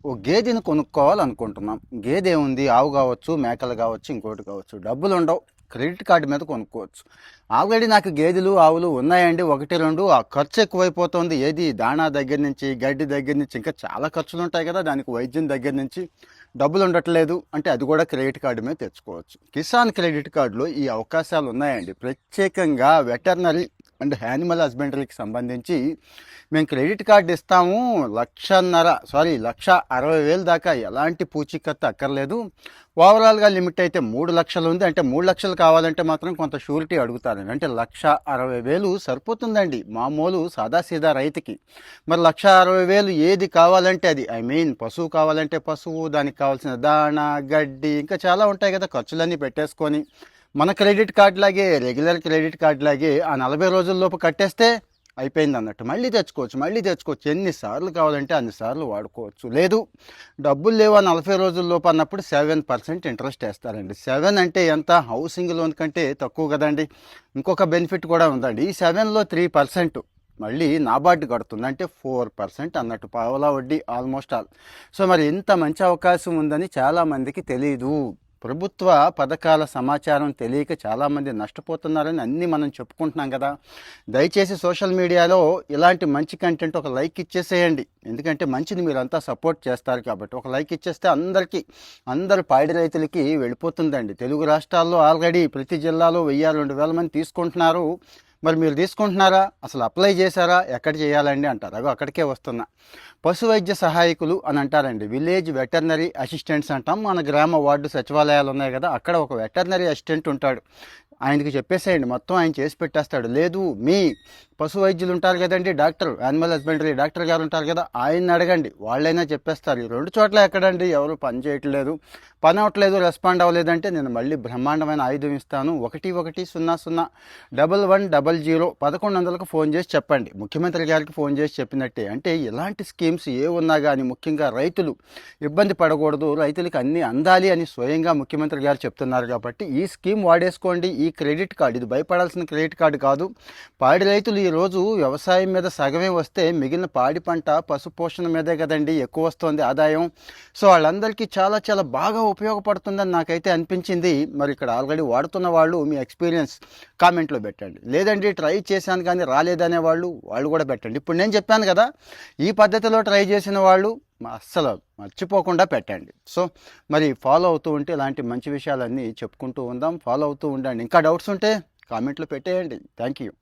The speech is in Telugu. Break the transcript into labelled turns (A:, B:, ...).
A: ఓ గేదెని కొనుక్కోవాలనుకుంటున్నాం. గేదె ఏముంది, ఆవు కావచ్చు, మేకలు కావచ్చు, ఇంకోటి కావచ్చు. డబ్బులు ఉండవు, క్రెడిట్ కార్డు మీద కొనుక్కోవచ్చు. ఆల్రెడీ నాకు గేదెలు ఆవులు ఉన్నాయండి, ఒకటి రెండు. ఆ ఖర్చు ఎక్కువైపోతుంది. ఏది దాణా దగ్గర నుంచి, గడ్డి దగ్గర నుంచి, ఇంకా చాలా ఖర్చులు ఉంటాయి కదా, దానికి వైద్యం దగ్గర నుంచి డబ్బులు ఉండట్లేదు అంటే అది కూడా క్రెడిట్ కార్డు మీద తెచ్చుకోవచ్చు. కిసాన్ క్రెడిట్ కార్డులో ఈ అవకాశాలు ఉన్నాయండి. ప్రత్యేకంగా వెటర్నరీ అండ్ యానిమల్ హస్బెండరీకి సంబంధించి మేము క్రెడిట్ కార్డు ఇస్తాము. 1,60,000 దాకా ఎలాంటి పూచీకత్తు అక్కర్లేదు. ఓవరాల్గా లిమిట్ అయితే 3,00,000 ఉంది. అంటే 3,00,000 కావాలంటే మాత్రం కొంత షూరిటీ అడుగుతారండి. అంటే 1,60,000 సరిపోతుందండి మామూలు సాదాసీదా రైతుకి. మరి 1,60,000 ఏది కావాలంటే అది, పశువు కావాలంటే పశువు, దానికి కావాల్సిన దాణా, గడ్డి, ఇంకా చాలా ఉంటాయి కదా, ఖర్చులన్నీ పెట్టేసుకొని మన క్రెడిట్ కార్డు లాగే, రెగ్యులర్ క్రెడిట్ కార్డు లాగే ఆ 40 రోజుల్లోపు కట్టేస్తే అయిపోయింది అన్నట్టు. మళ్ళీ తెచ్చుకోవచ్చు. ఎన్నిసార్లు కావాలంటే అన్నిసార్లు వాడుకోవచ్చు. లేదు డబ్బులు లేవు 40 రోజుల్లోపు అన్నప్పుడు 7% ఇంట్రెస్ట్ వేస్తారండి. 7 అంటే ఎంత, హౌసింగ్ లోన్ కంటే తక్కువ కదండి. ఇంకొక బెనిఫిట్ కూడా ఉందండి. ఈ 7లో 3% మళ్ళీ నాబార్డు కడుతుంది. అంటే 4% అన్నట్టు, పావలా వడ్డీ ఆల్మోస్ట్ ఆల్. సో మరి ఇంత మంచి అవకాశం ఉందని చాలామందికి తెలియదు. ప్రభుత్వ పథకాల సమాచారం తెలియక చాలామంది నష్టపోతున్నారని అన్నీ మనం చెప్పుకుంటున్నాం కదా. దయచేసి సోషల్ మీడియాలో ఇలాంటి మంచి కంటెంట్ ఒక లైక్ ఇచ్చేసేయండి. ఎందుకంటే మంచిది మీరంతా సపోర్ట్ చేస్తారు కాబట్టి. ఒక లైక్ ఇచ్చేస్తే అందరు పాడి రైతులకి వెళ్ళిపోతుందండి. తెలుగు రాష్ట్రాల్లో ఆల్రెడీ ప్రతి జిల్లాలో 1,000-2,000 మంది తీసుకుంటున్నారు. మరి మీరు తీసుకుంటున్నారా, అసలు అప్లై చేశారా, ఎక్కడ చేయాలండి అంటారు. అగో అక్కడికే వస్తున్నా. పశు వైద్య సహాయకులు అని అంటారండి. విలేజ్ వెటర్నరీ అసిస్టెంట్స్ అంటాం. మన గ్రామ వార్డు సచివాలయాలు ఉన్నాయి కదా, అక్కడ ఒక వెటర్నరీ అసిస్టెంట్ ఉంటాడు. ఆయనకి చెప్పేసేయండి, మొత్తం ఆయన చేసి పెట్టేస్తాడు. లేదు మీ పశు వైద్యులు ఉంటారు కదండి, డాక్టర్, యానిమల్ హస్బెండరీ డాక్టర్ గారు ఉంటారు కదా, ఆయన్ని అడగండి, వాళ్ళైనా చెప్పేస్తారు. ఈ 2 చోట్ల ఎక్కడండి, ఎవరు పని చేయట్లేదు, పని అవ్వట్లేదు, రెస్పాండ్ అవ్వలేదంటే నేను మళ్ళీ బ్రహ్మాండమైన ఆయుధం ఇస్తాను. 1100-1100 1100కు ఫోన్ చేసి చెప్పండి. ముఖ్యమంత్రి గారికి ఫోన్ చేసి చెప్పినట్టే. అంటే ఇలాంటి స్కీమ్స్ ఏ ఉన్నా కానీ ముఖ్యంగా రైతులు ఇబ్బంది పడకూడదు, రైతులకు అన్నీ అందాలి అని స్వయంగా ముఖ్యమంత్రి గారు చెప్తున్నారు కాబట్టి ఈ స్కీమ్ వాడేసుకోండి. ఈ క్రెడిట్ కార్డు, ఇది భయపడాల్సిన క్రెడిట్ కార్డు కాదు. పాడి రైతులు ఈరోజు వ్యవసాయం మీద సగమే వస్తే మిగిలిన పాడి పంట, పశు పోషణ మీదే కదండి ఎక్కువ వస్తుంది ఆదాయం. సో వాళ్ళందరికీ చాలా చాలా బాగా ఉపయోగపడుతుందని నాకైతే అనిపించింది. మరి ఇక్కడ ఆల్రెడీ వాడుతున్న వాళ్ళు మీ ఎక్స్పీరియన్స్ కామెంట్లో పెట్టండి. లేదండి ట్రై చేశాను కానీ రాలేదనే వాళ్ళు కూడా పెట్టండి. ఇప్పుడు నేను చెప్పాను కదా, ఈ పద్ధతిలో ట్రై చేసిన వాళ్ళు అస్సలు మర్చిపోకుండా పెట్టండి. సో మరి ఫాలో అవుతూ ఉంటే ఇలాంటి మంచి విషయాలన్నీ చెప్పుకుంటూ ఉందాం. ఫాలో అవుతూ ఉండండి. ఇంకా డౌట్స్ ఉంటే కామెంట్లో పెట్టేయండి. Thank you.